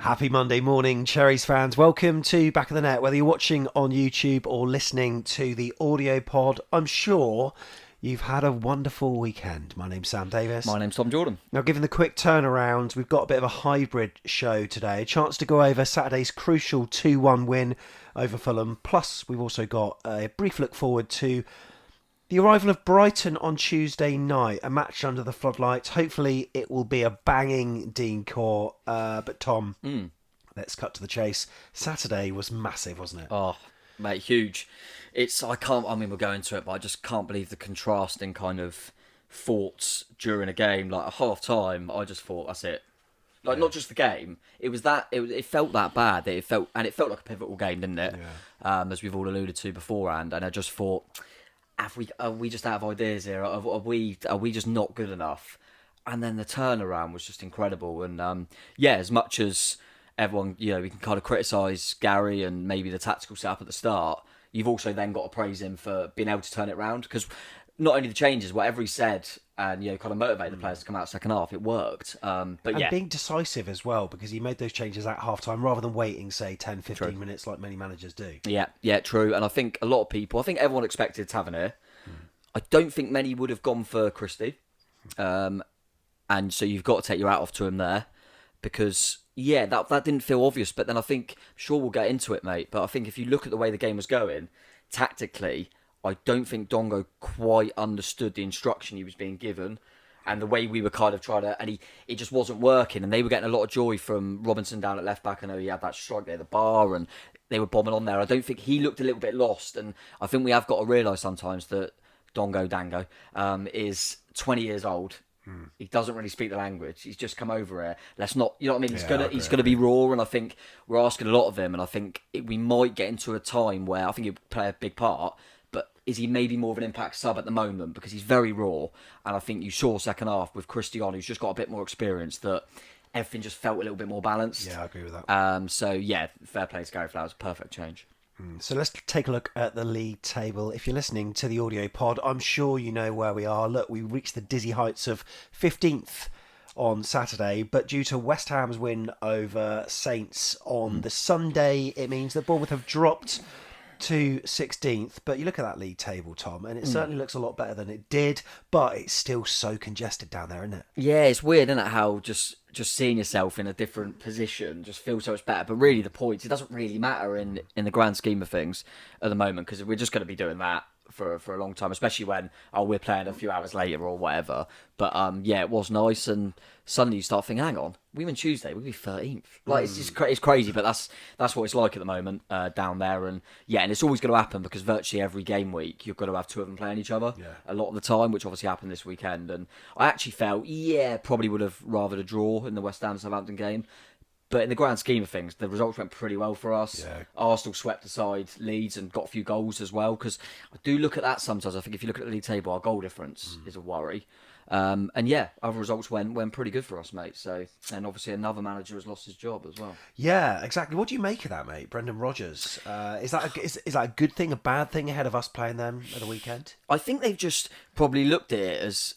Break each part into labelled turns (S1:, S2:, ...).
S1: Happy Monday morning, Cherries fans. Welcome to Back of the Net. Whether you're watching on YouTube or listening to the audio pod, I'm sure you've had a wonderful weekend. My name's Sam Davis.
S2: My name's Tom Jordan.
S1: Now, given the quick turnaround, we've got a bit of a hybrid show today. A chance to go over Saturday's crucial 2-1 win over Fulham. Plus, we've also got a brief look forward to the arrival of Brighton on Tuesday night, a match under the floodlights. Hopefully it will be a banging Dean Court. But Tom, let's cut to the chase. Saturday was massive, wasn't it?
S2: Oh, mate, huge. We'll go into it, but I just can't believe the contrasting kind of thoughts during a game. Like, at half-time, I just thought, that's it. Like, not just the game. It felt that bad. It felt like a pivotal game, didn't it? Yeah. As we've all alluded to beforehand. And I just thought, are we just out of ideas here? Are we just not good enough? And then the turnaround was just incredible. And as much as everyone, we can kind of criticise Gary and maybe the tactical setup at the start, you've also then got to praise him for being able to turn it around, because not only the changes, whatever he said, and kind of motivate the players to come out second half, it worked.
S1: Being decisive as well, because he made those changes at half time rather than waiting, say, 10, 15
S2: True.
S1: minutes like many managers do.
S2: Yeah, true. And I think a lot of people, everyone expected Tavernier. I don't think many would have gone for Christie. And so you've got to take your hat off to him there, because that didn't feel obvious. But then I think, sure, we'll get into it, mate, but I think if you look at the way the game was going, tactically, I don't think Dongo quite understood the instruction he was being given, and the way we were kind of trying to, and it just wasn't working. And they were getting a lot of joy from Robinson down at left back. I know he had that strike there, the bar, and they were bombing on there. I don't think he looked a little bit lost, and I think we have got to realise sometimes that Dongo Dango is 20 years old. He doesn't really speak the language. He's just come over here. Let's not, you know what I mean? He's gonna be raw, and I think we're asking a lot of him. And I think we might get into a time where I think he'll play a big part. But is he maybe more of an impact sub at the moment, because he's very raw? And I think you saw second half with Christian, who's just got a bit more experience, that everything just felt a little bit more balanced.
S1: Yeah, I agree with that.
S2: Fair play to Gary Flowers. Perfect change.
S1: So let's take a look at the league table. If you're listening to the audio pod, I'm sure you know where we are. Look, we reached the dizzy heights of 15th on Saturday, but due to West Ham's win over Saints on the Sunday, it means that Bournemouth have dropped to 16th. But you look at that league table, Tom, and it certainly looks a lot better than it did, but it's still so congested down there, isn't it?
S2: Yeah, it's weird, isn't it, how just seeing yourself in a different position just feels so much better. But really, the points, it doesn't really matter in the grand scheme of things at the moment, because we're just going to be doing that for a long time, especially when we're playing a few hours later or whatever. But it was nice. And Sunday you start thinking, hang on, we win Tuesday, we'll be 13th. Like, it's just it's crazy, but that's what it's like at the moment down there. And it's always going to happen, because virtually every game week you've got to have two of them playing each other a lot of the time, which obviously happened this weekend. And I actually felt probably would have rathered a draw in the West Ham Southampton game. But in the grand scheme of things, the results went pretty well for us. Yeah. Arsenal swept aside Leeds and got a few goals as well. Because I do look at that sometimes. I think if you look at the league table, our goal difference is a worry. Other results went pretty good for us, mate. So, and obviously another manager has lost his job as well.
S1: Yeah, exactly. What do you make of that, mate? Brendan Rodgers. Is that a good thing, a bad thing ahead of us playing them at the weekend?
S2: I think they've just probably looked at it as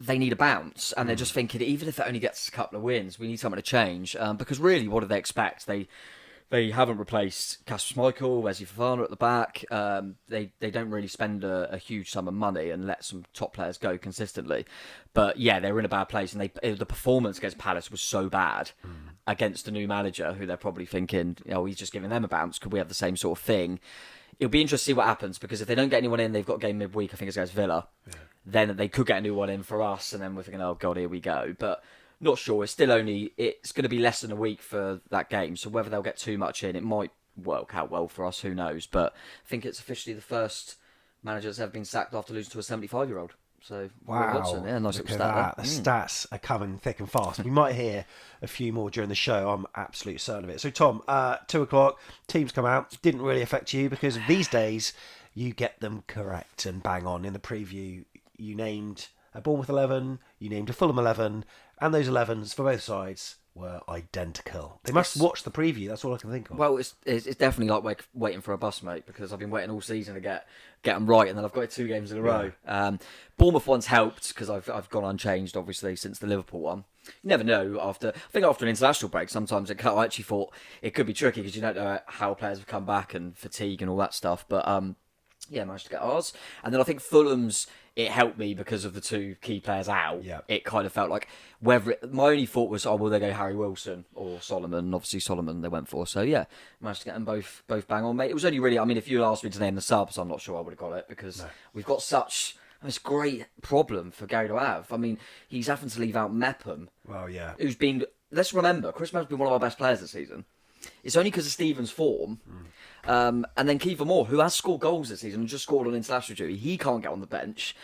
S2: they need a bounce, and they're just thinking, even if it only gets a couple of wins, we need something to change. Because really, what do they expect? They haven't replaced Kasper Schmeichel, Wesley Fofana at the back. They don't really spend a huge sum of money and let some top players go consistently. But they're in a bad place, and the performance against Palace was so bad against the new manager, who they're probably thinking, he's just giving them a bounce. Could we have the same sort of thing? It'll be interesting to see what happens, because if they don't get anyone in, they've got a game midweek, I think it's against Villa. Yeah. Then they could get a new one in for us, and then we're thinking, oh God, here we go. But not sure. It's going to be less than a week for that game, so whether they'll get too much in, it might work out well for us, who knows. But I think it's officially the first manager that's ever been sacked after losing to a 75-year-old. So,
S1: wow,
S2: Watson, nice
S1: look
S2: little
S1: at
S2: stat
S1: that. The stats are coming thick and fast. We might hear a few more during the show. I'm absolutely certain of it. So, Tom, 2 o'clock, teams come out. Didn't really affect you, because these days you get them correct and bang on. In the preview, you named a Bournemouth 11, you named a Fulham 11, and those 11s for both sides were identical. They must watch the preview. That's all I can think of.
S2: Well, it's definitely like waiting for a bus, mate, because I've been waiting all season to get them right, and then I've got 2 games in a row. Bournemouth one's helped because I've gone unchanged, obviously, since the Liverpool one. You never know. After an international break, sometimes I actually thought it could be tricky because you don't know how players have come back and fatigue and all that stuff. But managed to get ours. And then I think Fulham's, it helped me because of the 2 key players out.
S1: Yeah.
S2: It kind of felt like my only thought was, will they go Harry Wilson or Solomon? And obviously Solomon they went for. So yeah, managed to get them both bang on, mate. It was only really, if you asked me to name the subs, I'm not sure I would have got it because we've got such this great problem for Gary to have. He's having to leave out Mepham.
S1: Well, yeah.
S2: Who's been, let's remember, Chris Mepham has been one of our best players this season. It's only because of Stephen's form. And then Kiefer Moore, who has scored goals this season and just scored on international duty, he can't get on the bench.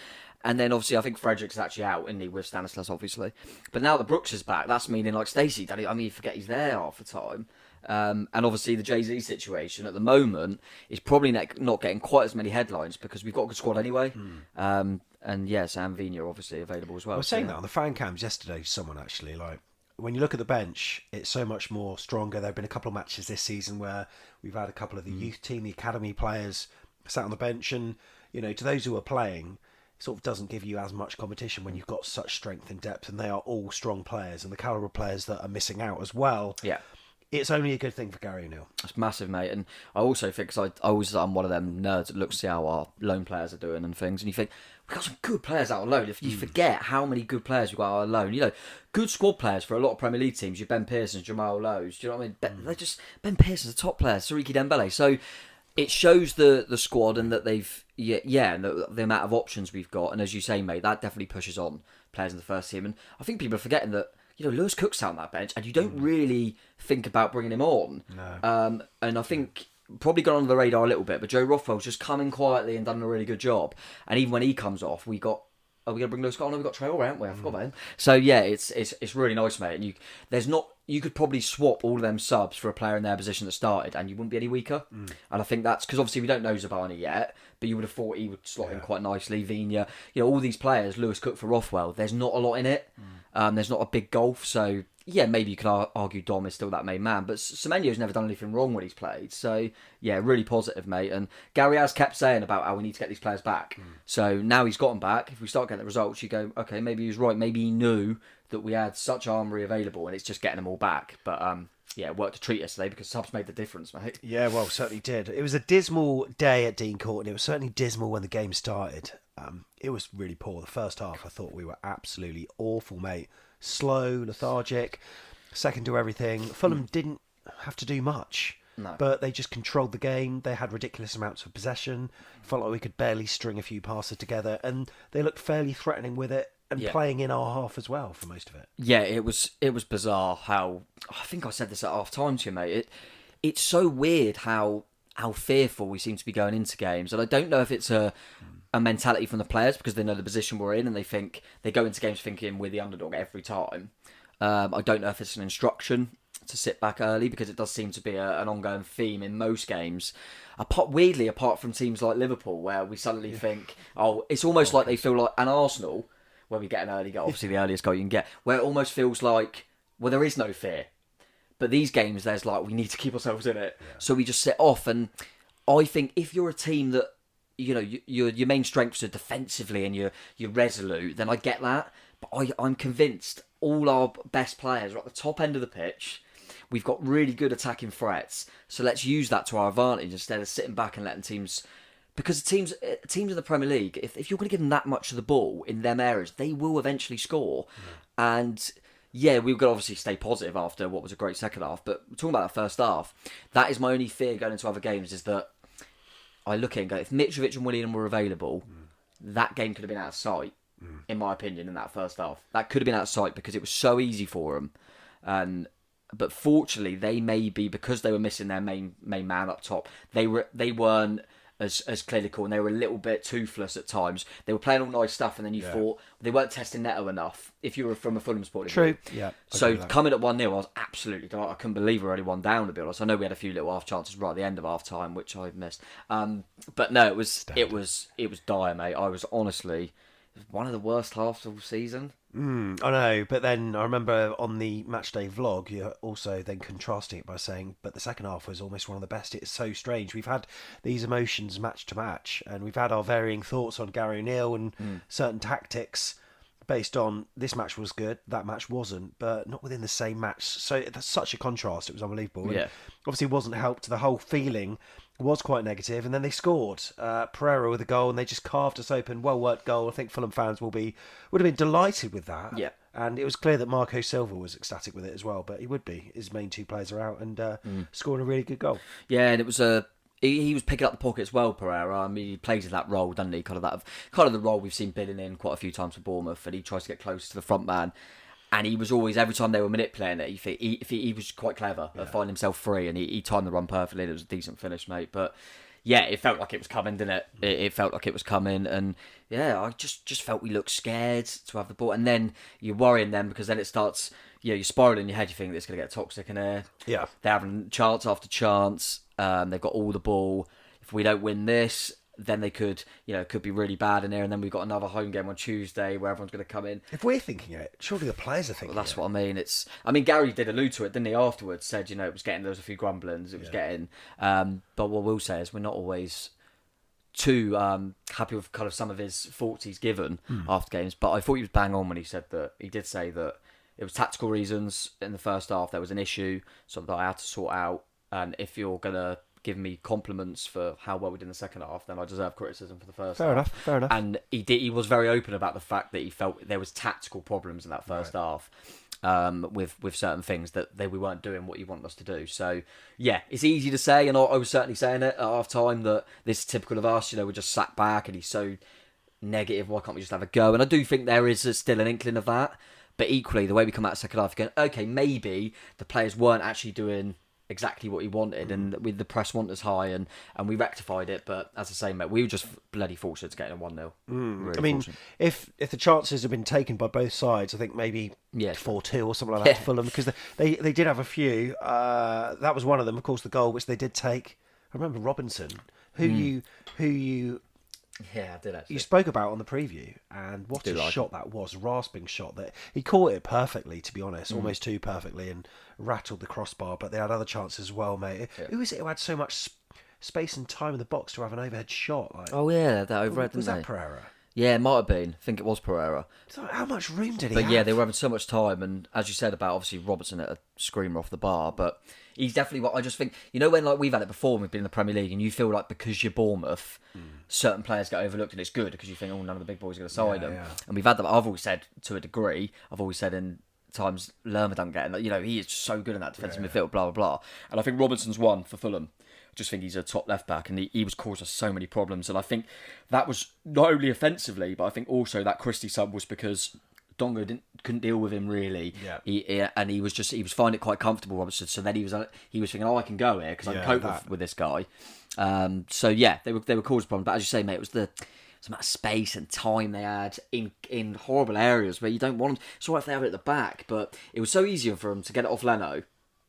S2: And then obviously I think Frederick's actually out, isn't he, with Stanislas, obviously. But now that Brooks is back, that's meaning like Stacey, you forget he's there half the time. And obviously the Jay-Z situation at the moment is probably not getting quite as many headlines because we've got a good squad anyway. And yeah, Sam Vigna obviously available as well.
S1: I was saying that on the fan cams yesterday to someone actually, like, when you look at the bench, it's so much more stronger. There have been a couple of matches this season where we've had a couple of the youth team, the academy players sat on the bench, and to those who are playing, it sort of doesn't give you as much competition when you've got such strength and depth, and they are all strong players, and the calibre of players that are missing out as well.
S2: Yeah.
S1: It's only a good thing for Gary O'Neill.
S2: It's massive, mate. And I also think, because I'm one of them nerds that looks to see how our loan players are doing and things, and you think, we've got some good players out on loan. If you forget how many good players we've got out on loan, good squad players for a lot of Premier League teams, your Ben Pearsons, Jamal Lowe's, do you know what I mean? They're just, Ben Pearson's a top player, Siriki Dembele. So it shows the squad and that they've, and the amount of options we've got. And as you say, mate, that definitely pushes on players in the first team. And I think people are forgetting that, Lewis Cook's out on that bench, and you don't really think about bringing him on.
S1: No.
S2: And I think probably got under the radar a little bit, but Joe Rothwell's just come in quietly and done a really good job. And even when he comes off, we got. Are we going to bring Lewis Scott on? No, we've got Traore, haven't we? I forgot about him. So yeah, it's really nice, mate. And you could probably swap all of them subs for a player in their position that started, and you wouldn't be any weaker. And I think that's because obviously we don't know Zabani yet, but you would have thought he would slot in quite nicely. Vigna, all these players, Lewis Cook for Rothwell. There's not a lot in it. There's not a big gulf, so yeah, maybe you could argue Dom is still that main man, but Semenyo's never done anything wrong when he's played. So yeah, really positive, mate. And Gary has kept saying about how we need to get these players back. So now he's got them back. If we start getting the results, you go, okay, maybe he was right. Maybe he knew that we had such armoury available, and it's just getting them all back. But it worked a treat yesterday because subs made the difference, mate.
S1: Yeah, well, certainly did. It was a dismal day at Dean Court, and it was certainly dismal when the game started. It was really poor. The first half, I thought we were absolutely awful, mate. Slow, lethargic, second to everything. Fulham didn't have to do much, but they just controlled the game. They had ridiculous amounts of possession. Felt like we could barely string a few passes together, and they looked fairly threatening with it and playing in our half as well for most of it.
S2: Yeah, it was bizarre how, I think I said this at half time to you, mate. It's so weird how fearful we seem to be going into games, and I don't know if it's a mentality from the players because they know the position we're in and they go into games thinking we're the underdog every time. I don't know if it's an instruction to sit back early because it does seem to be an ongoing theme in most games. Apart from teams like Liverpool, where we suddenly think, it's almost like they feel like an Arsenal, where we get an early goal, obviously the earliest goal you can get, where it almost feels like, well, there is no fear. But these games, there's like, we need to keep ourselves in it. Yeah. So we just sit off. And I think if you're a team that, your main strengths are defensively and you're resolute, then I get that. But I'm convinced all our best players are at the top end of the pitch. We've got really good attacking threats. So let's use that to our advantage instead of sitting back and letting teams... Because teams in the Premier League, if you're going to give them that much of the ball in them areas, they will eventually score. Yeah. And... yeah, we've got to obviously stay positive after what was a great second half. But talking about that first half, that is my only fear going into other games, is that I look at it and go, if Mitrovic and Willian were available, that game could have been out of sight, in my opinion, in that first half. That could have been out of sight because it was so easy for them. But fortunately, they may be, because they were missing their main man up top, they weren't as clinical, and they were a little bit toothless at times. They were playing all nice stuff, and then you thought they weren't testing Neto enough if you were from a Fulham point of view.
S1: True, yeah.
S2: So coming at 1-0, I was absolutely delighted. I couldn't believe we were only one down, to be honest. I know we had a few little half chances right at the end of half time, which I missed. But no, it was dire, mate. I was honestly one of the worst halves of the season.
S1: I know, but then I remember on the matchday vlog, you're also then contrasting it by saying, but the second half was almost one of the best. It's so strange. We've had these emotions match to match, and we've had our varying thoughts on Gary O'Neill and certain tactics based on this match was good, that match wasn't, but not within the same match. So that's such a contrast. It was unbelievable. And
S2: Yeah.
S1: obviously, wasn't helped. The whole feeling was quite negative, and then they scored. Pereira with a goal, and they just carved us open. Well worked goal. I think Fulham fans would have been delighted with that.
S2: Yeah.
S1: And it was clear that Marco Silva was ecstatic with it as well, but he would be. His main two players are out and scoring a really good goal.
S2: Yeah, and it was he was picking up the pocket as well, Pereira. I mean, he plays in that role, doesn't he? Kind of the role we've seen Billing in quite a few times for Bournemouth, and he tries to get close to the front man. And he was always, every time they were manipulating it, he was quite clever at finding himself free, and he timed the run perfectly, and it was a decent finish, mate. But yeah, it felt like it was coming, didn't it? It felt like it was coming, and yeah, I just felt we looked scared to have the ball, and then you're worrying them because then it starts, you're spiraling in your head. You think it's going to get toxic in here.
S1: Yeah,
S2: they're having chance after chance. They've got all the ball. If we don't win this, then they could, it could be really bad in here. And then we've got another home game on Tuesday where everyone's going to come in.
S1: If we're thinking it, surely the players are thinking
S2: Well, that's
S1: it.
S2: what I mean. Gary did allude to it, didn't he? Afterwards, said there was a few grumblings. It was getting. But what we'll say is we're not always too happy with kind of some of his thoughts he's given after games. But I thought he was bang on when he said that. He did say that it was tactical reasons in the first half. There was an issue, something that I had to sort out. And if you're gonna give me compliments for how well we did in the second half, then I deserve criticism for the first half.
S1: Fair enough.
S2: And he was very open about the fact that he felt there was tactical problems in that first half. With certain things that we weren't doing what you want us to do. So yeah, it's easy to say, and I was certainly saying it at half time that this is typical of us. We just sat back and he's so negative. Why can't we just have a go? And I do think there is still an inkling of that. But equally, the way we come out second half, you're going, okay, maybe the players weren't actually doing exactly what he wanted, and with the press want us high, and we rectified it. But as I say, mate, we were just bloody fortunate to get a 1-0. Really
S1: I mean,
S2: fortunate.
S1: if the chances have been taken by both sides, I think maybe 4-2 or something like that to Fulham, because they did have a few. That was one of them, of course, the goal which they did take. I remember Robinson, who you
S2: Yeah, I did actually.
S1: you spoke about on the preview, and what a shot that was, rasping shot that he caught it perfectly, to be honest, almost too perfectly, and rattled the crossbar. But they had other chances as well, mate.
S2: Yeah.
S1: Who is it who had so much space and time in the box to have an overhead shot? Like,
S2: Oh yeah, that overhead, didn't
S1: was that
S2: they?
S1: Pereira?
S2: Yeah, it might have been. I think it was Pereira.
S1: So how much room did he
S2: But
S1: have?
S2: yeah, they were having so much time, and as you said about obviously Robertson at a screamer off the bar, but he's definitely what I just think. When like we've had it before, when we've been in the Premier League, and you feel like because you're Bournemouth, certain players get overlooked, and it's good because you think, oh, none of the big boys are going to side them.
S1: Yeah.
S2: And we've had that. I've always said to a degree. I've always said in times Lerma don't get, he is so good in that defensive midfield, blah blah blah. And I think Robinson's one for Fulham. I just think he's a top left back, and he was causing us so many problems. And I think that was not only offensively, but I think also that Christie sub was because Dongo couldn't deal with him really.
S1: Yeah.
S2: He was finding it quite comfortable, Robinson. So then he was thinking, oh, I can go here because I can cope with this guy. So yeah, they were causing problems. But as you say, mate, it was the amount of space and time they had in horrible areas where you don't want them. It's all right if they have it at the back, but it was so easy for them to get it off Leno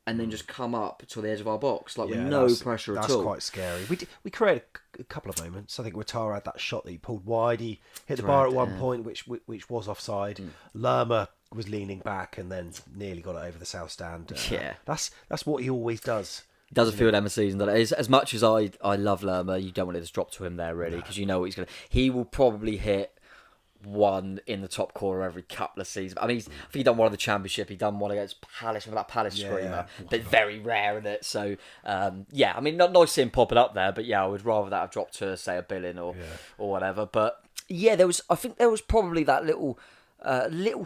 S2: and then just come up to the edge of our box, with no pressure at all.
S1: That's quite scary. We created a couple of moments. I think Ouattara had that shot that he pulled wide. He hit the bar at one point, which was offside. Lerma was leaning back and then nearly got it over the south stand. That's what he always does.
S2: He does a few of them a season. That is, as much as I love Lerma, you don't want it to drop to him there really, because you know what he's going to. He will probably hit one in the top corner every couple of seasons. I mean, I think he done one of the Championship. He done one against Palace with that Palace screamer, but very rare in it. So I mean, not nice seeing him popping up there, but I would rather that have dropped to say a Billing or whatever. But I think there was probably that little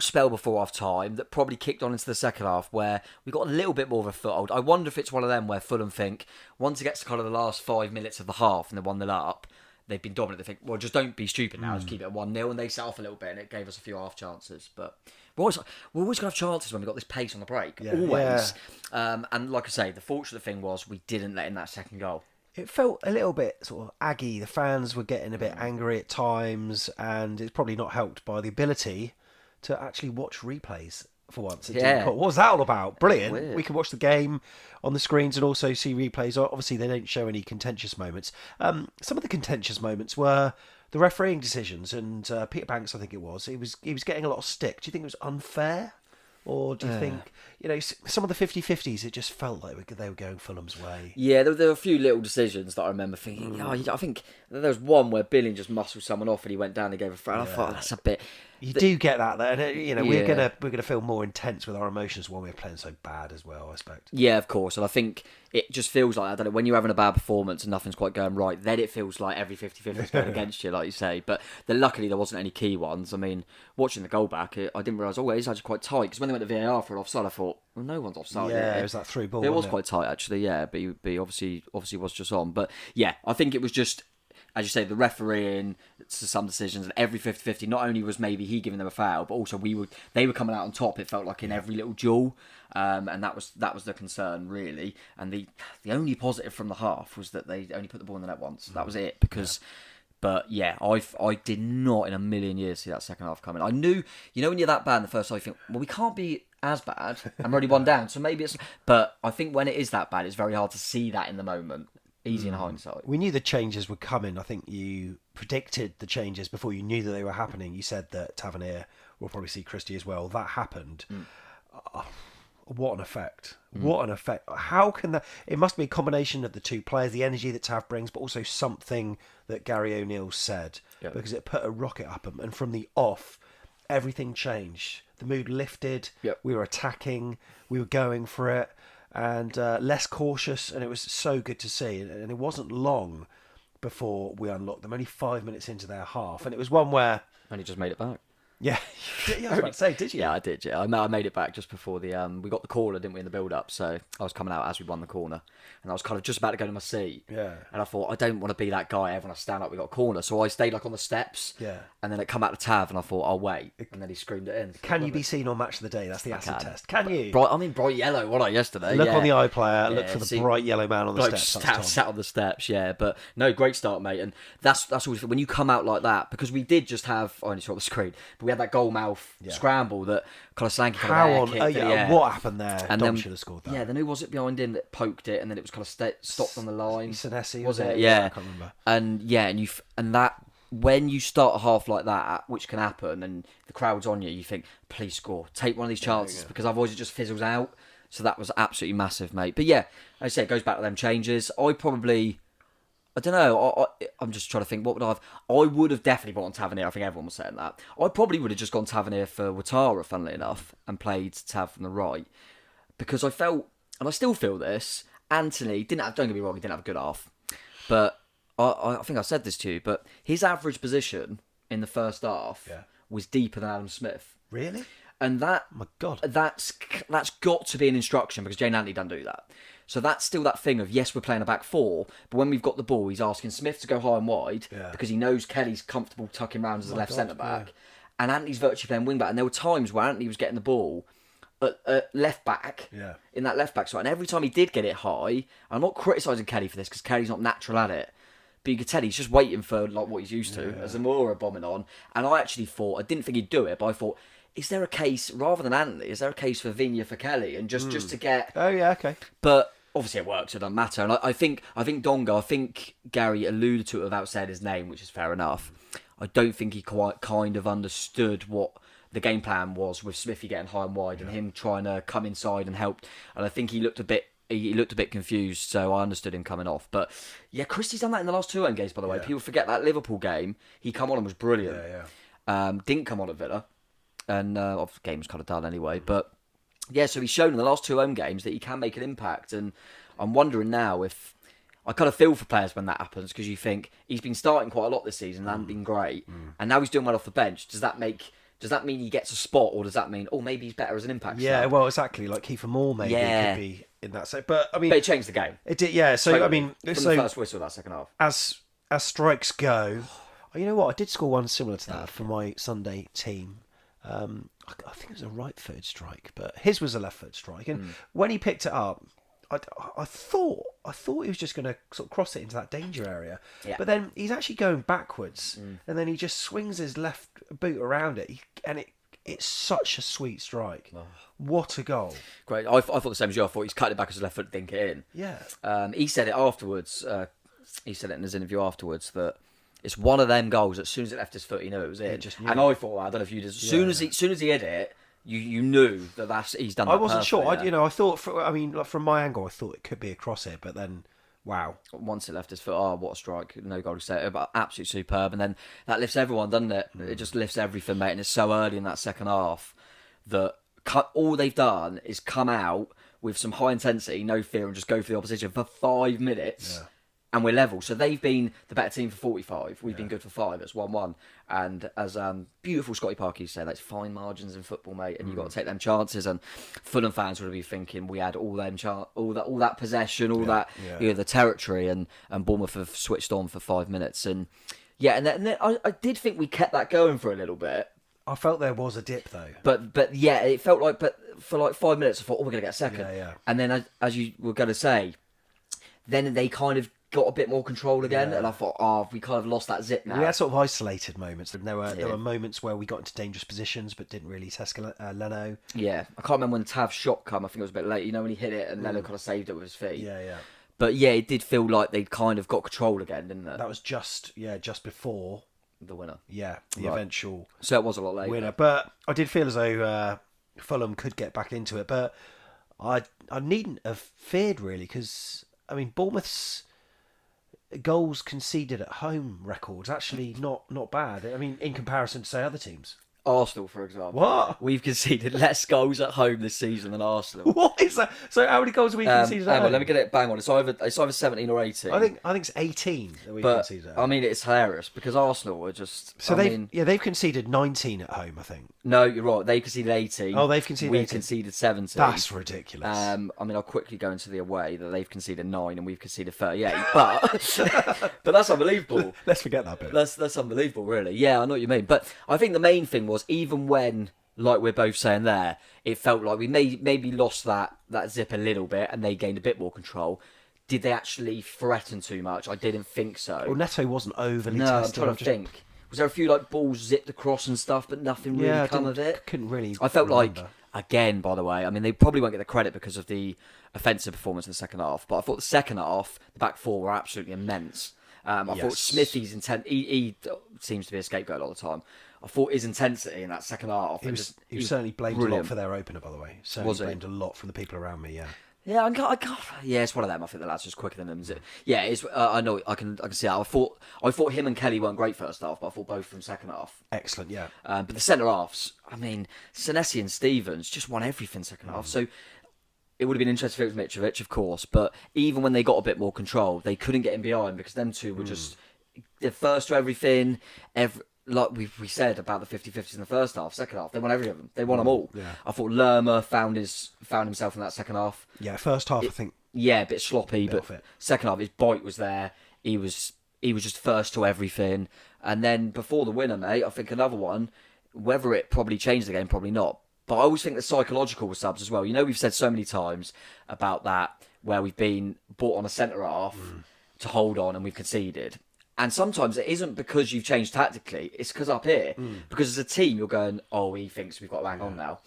S2: spell before half time that probably kicked on into the second half where we got a little bit more of a foothold. I wonder if it's one of them where Fulham think once it gets to kind of the last 5 minutes of the half and they're 1-0 up, they've been dominant. They think, well, just don't be stupid now. Just keep it at 1-0, and they set off a little bit, and it gave us a few half chances. But we're always going to have chances when we've got this pace on the break, always.
S1: Yeah.
S2: And like I say, the fortunate thing was we didn't let in that second goal.
S1: It felt a little bit sort of aggy. The fans were getting a bit angry at times, and it's probably not helped by the ability to actually watch replays for once. What was that all about? Brilliant.
S2: Weird.
S1: We can watch the game on the screens and also see replays. Obviously, they don't show any contentious moments. Some of the contentious moments were the refereeing decisions, and Peter Banks, I think it was, he was getting a lot of stick. Do you think it was unfair? Or do you think, some of the 50-50s, it just felt like they were going Fulham's way?
S2: Yeah, there were a few little decisions that I remember thinking, I think there was one where Billing just muscled someone off and he went down and gave a foul. I thought, that's a bit...
S1: You do get that there, and we're gonna feel more intense with our emotions when we're playing so bad as well, I expect.
S2: Yeah, of course, and I think it just feels like, I don't know, when you're having a bad performance and nothing's quite going right, then it feels like every 50-50 is going against you, like you say. But luckily there wasn't any key ones. I mean, watching the goal back, I didn't realise, it is actually quite tight, because when they went to VAR for an offside, I thought, well, no one's offside.
S1: Yeah, it was that through ball.
S2: It was quite tight, actually, yeah, but he obviously was just on. But yeah, I think it was just, as you say, the refereeing to some decisions, and every 50-50, not only was maybe he giving them a foul, but also they were coming out on top, it felt like, in every little duel. And that was the concern, really. And the only positive from the half was that they only put the ball in the net once. That was it, because... But yeah, I did not in a million years see that second half coming. I knew, when you're that bad in the first half, you think, well, we can't be as bad, and we're only one down, so maybe it's... But I think when it is that bad, it's very hard to see that in the moment. Easy in hindsight.
S1: We knew the changes were coming. I think you predicted the changes before you knew that they were happening. You said that Tavernier will probably see Christie as well. That happened. What an effect. What an effect. How can that... It must be a combination of the two players, the energy that Tav brings, but also something that Gary O'Neill said, because it put a rocket up them. And from the off, everything changed. The mood lifted. We were attacking. We were going for it. And less cautious, and it was so good to see. And it wasn't long before we unlocked them, only 5 minutes into their half. And it was one where...
S2: And he just made it back.
S1: Yeah, I was about to say, did you?
S2: Yeah, I did. Yeah, I made it back just before the we got the corner, didn't we, in the build-up? So I was coming out as we won the corner, and I was kind of just about to go to my seat.
S1: Yeah.
S2: And I thought, I don't want to be that guy. Everyone, I stand up. We got a corner, so I stayed on the steps.
S1: Yeah.
S2: And then it come out to Tav, and I thought, I'll wait. And then he screamed it in.
S1: Can you be seen on Match of the Day? That's the acid test. Can you?
S2: Bright yellow, wasn't I, yesterday?
S1: Look on the iPlayer. Look for the bright yellow man on the steps.
S2: Sat on the steps, yeah. But no, great start, mate. And that's always when you come out like that, because we did just have. I only saw the screen, but we had that goal mouth scramble that kind of slanky.
S1: What happened there?
S2: And
S1: Dom should have scored that.
S2: Yeah, then who was it behind him that poked it, and then it was kind of stopped on the line.
S1: Senesi,
S2: was it? Yeah,
S1: I can't remember.
S2: And that when you start a half like that, which can happen, and the crowd's on you, you think, please score, take one of these chances, because otherwise it just fizzles out. So that was absolutely massive, mate. But yeah, as I say, it goes back to them changes. I don't know. I'm just trying to think. What would I would have definitely brought on Tavernier. I think everyone was saying that. I probably would have just gone Tavernier for Ouattara, funnily enough, and played Tav from the right, because I felt, and I still feel this. Anthony didn't have. Don't get me wrong, he didn't have a good half, but I think I said this to you. But his average position in the first half was deeper than Adam Smith.
S1: Really?
S2: And that,
S1: oh my God,
S2: that's got to be an instruction, because Jane Anthony doesn't do that. So that's still that thing of, yes, we're playing a back four, but when we've got the ball, he's asking Smith to go high and wide because he knows Kelly's comfortable tucking round as a left centre back, and Anthony's virtually playing wing back. And there were times where Anthony was getting the ball at left back, in that left back side, and every time he did get it high, I'm not criticising Kelly for this because Kelly's not natural at it, but you could tell he's just waiting for like what he's used to as Zamora bombing on. And I actually thought, I didn't think he'd do it, but I thought, is there a case, rather than Anthony, is there a case for Vigna for Kelly, and just to get...
S1: Oh yeah, okay.
S2: But obviously it works, it doesn't matter. And I think Donga, I think Gary alluded to it without saying his name, which is fair enough. I don't think he quite kind of understood what the game plan was with Smithy getting high and wide and him trying to come inside and help. And I think he looked a bit confused, so I understood him coming off. But yeah, Christie's done that in the last two home games, by the way. People forget that Liverpool game, he come on and was brilliant. Didn't come on at Villa, and the game was kind of done anyway. But yeah, so he's shown in the last two home games that he can make an impact, and I'm wondering now if... I kind of feel for players when that happens, because you think he's been starting quite a lot this season and hasn't been great, and now he's doing well off the bench. Does that mean he gets a spot, or does that mean, maybe he's better as an impact?
S1: Yeah, well, exactly. Like Kiefer Moore maybe could be in that set. But I mean,
S2: it changed the game.
S1: It did, yeah. So totally. I mean,
S2: from the first whistle of that second half.
S1: As strikes go, you know what? I did score one similar to that for my Sunday team. I think it was a right-footed strike, but his was a left-footed strike. And when he picked it up, I thought he was just going to sort of cross it into that danger area. Yeah. But then he's actually going backwards, and then he just swings his left boot around it, and it's such a sweet strike. Oh. What a goal.
S2: Great. I thought the same as you. I thought he's cut it back as his left foot to dink it in.
S1: Yeah.
S2: He said it afterwards. He said it in his interview afterwards that It's one of them goals. As soon as it left his foot, he knew it was it. And I thought, I don't know if you did. As soon as he hit it, you knew that he's done.
S1: I wasn't
S2: perfectly,
S1: sure.
S2: yeah.
S1: I thought. From my angle, I thought it could be a crosshair, but then, wow.
S2: Once it left his foot, what a strike! No goal to say, but absolutely superb. And then that lifts everyone, doesn't it? It just lifts everything, mate. And it's so early in that second half that all they've done is come out with some high intensity, no fear, and just go for the opposition for 5 minutes. Yeah. And we're level. So they've been the better team for 45. We've been good for 5. It's 1-1. And as beautiful Scotty Parker used to say, that's fine margins in football, mate. And you've got to take them chances. And Fulham fans would be thinking we had all that possession, the territory, and Bournemouth have switched on for 5 minutes. And and then I did think we kept that going for a little bit.
S1: I felt there was a dip though.
S2: But yeah, it felt like. But for like 5 minutes, I thought, we're gonna get a second.
S1: Yeah.
S2: And then as you were gonna say, then they kind of got a bit more control again, and I thought, we kind of lost that zip now.
S1: We had sort of isolated moments. There were moments where we got into dangerous positions, but didn't really test Leno.
S2: Yeah, I can't remember when Tav's shot come. I think it was a bit late. You know, when he hit it and Leno kind of saved it with his feet.
S1: Yeah.
S2: But yeah, it did feel like they'd kind of got control again, didn't it?
S1: That was just before
S2: the winner.
S1: Yeah, the eventual.
S2: So it was a lot later.
S1: Winner, but I did feel as though Fulham could get back into it, but I needn't have feared really, because I mean Bournemouth's goals conceded at home record's actually not bad. I mean, in comparison to say other teams.
S2: Arsenal, for example.
S1: What?
S2: We've conceded less goals at home this season than Arsenal.
S1: What is that? So how many goals have we conceded at home?
S2: Let me get it bang on. It's either 17 or 18.
S1: I think it's 18 that we conceded at home.
S2: I mean, it's hilarious because Arsenal were just.
S1: So they've conceded 19 at home, I think.
S2: No, you're right. They conceded 18.
S1: Oh, they've conceded 18.
S2: We conceded 17.
S1: That's ridiculous.
S2: I mean, I'll quickly go into the away that they've conceded 9 and we've conceded 38. But that's unbelievable.
S1: Let's forget that bit.
S2: That's unbelievable, really. Yeah, I know what you mean. But I think the main thing was, even when, like we're both saying there, it felt like we maybe lost that zip a little bit and they gained a bit more control. Did they actually threaten too much? I didn't think so.
S1: Well, Neto wasn't overly
S2: tested.
S1: tested.
S2: I'm trying to think. Was there a few balls zipped across and stuff, but nothing really come of it?
S1: Couldn't really.
S2: I felt like, again, by the way, I mean, they probably won't get the credit because of the offensive performance in the second half, but I thought the second half, the back four were absolutely immense. I thought Smithy's intent, he seems to be a scapegoat all the time. I thought his intensity in that second half.
S1: He was certainly blamed a lot for their opener, by the way. Certainly blamed a lot from the people around me, yeah.
S2: Yeah, I can't. Yeah, it's one of them. I think the lad's just quicker than him. Yeah, it's. I know. I can see that. I thought him and Kelly weren't great first half, but I thought both from second half.
S1: Excellent, yeah.
S2: But the centre halves, I mean, Senesi and Stevens just won everything second half. So it would have been interesting if it was Mitrovic, of course. But even when they got a bit more control, they couldn't get in behind because them two were just the first to everything. Like we said about the 50-50s in the first half, second half, they won every of them. They won them all.
S1: Yeah.
S2: I thought Lerma found himself in that second half.
S1: Yeah, first half, I think.
S2: Yeah, a bit sloppy, but second half, his bite was there. He was just first to everything. And then before the winner, mate, I think another one, whether it probably changed the game, probably not. But I always think the psychological was subs as well. You know, we've said so many times about that, where we've been brought on a centre half to hold on and we've conceded. And sometimes it isn't because you've changed tactically. It's because up here, because as a team, you're going, he thinks we've got to hang on now.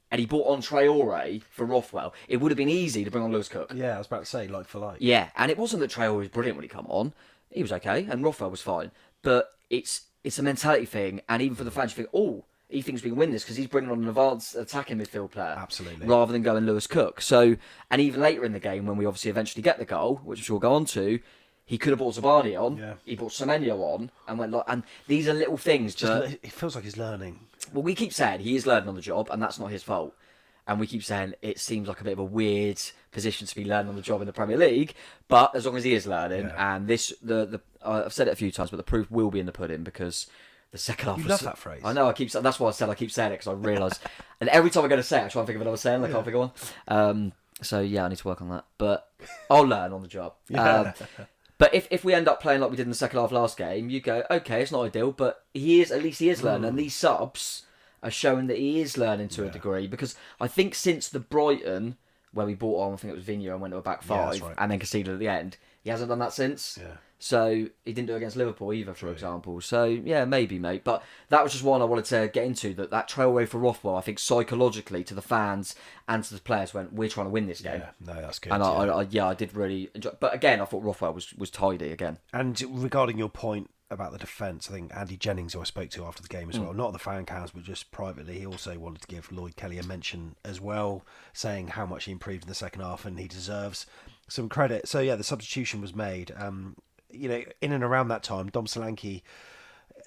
S2: And he brought on Traore for Rothwell. It would have been easy to bring on Lewis Cook.
S1: Yeah, I was about to say, like for like.
S2: Yeah, and it wasn't that Traore was brilliant when he come on. He was okay, and Rothwell was fine. But it's a mentality thing, and even for the fans, you think, he thinks we can win this because he's bringing on an advanced attacking midfield player.
S1: Absolutely.
S2: Rather than going Lewis Cook. So, and even later in the game, when we obviously eventually get the goal, which we'll go on to, he could have brought Zabani on. Yeah. He brought Semenyo on, and went and these are little things.
S1: It feels like he's learning.
S2: Well, we keep saying he is learning on the job, and that's not his fault. And we keep saying it seems like a bit of a weird position to be learning on the job in the Premier League. But as long as he is learning, and this I've said it a few times, but the proof will be in the pudding because the second half.
S1: You love that phrase.
S2: I know. That's why I keep saying it because I realise, and every time I go to say it, I try and think of another saying. I can't think of one. So yeah, I need to work on that. But I'll learn on the job. But if we end up playing like we did in the second half last game, you go, okay, it's not ideal, but at least he is learning. And these subs are showing that he is learning to a degree. Because I think since the Brighton, where we brought on, I think it was Vigneault and went to a back five, and then conceded at the end, he hasn't done that since. Yeah. So he didn't do it against Liverpool either, for example. So yeah, maybe, mate. But that was just one I wanted to get into. That Traore for Rothwell, I think psychologically to the fans and to the players, we're trying to win this game.
S1: Yeah, no, that's good.
S2: And I did really enjoy. But again, I thought Rothwell was tidy again.
S1: And regarding your point about the defence. I think Andy Jennings, who I spoke to after the game as well, not on the fan cams, but just privately, he also wanted to give Lloyd Kelly a mention as well, saying how much he improved in the second half and he deserves some credit. So yeah, the substitution was made. In and around that time, Dom Solanke,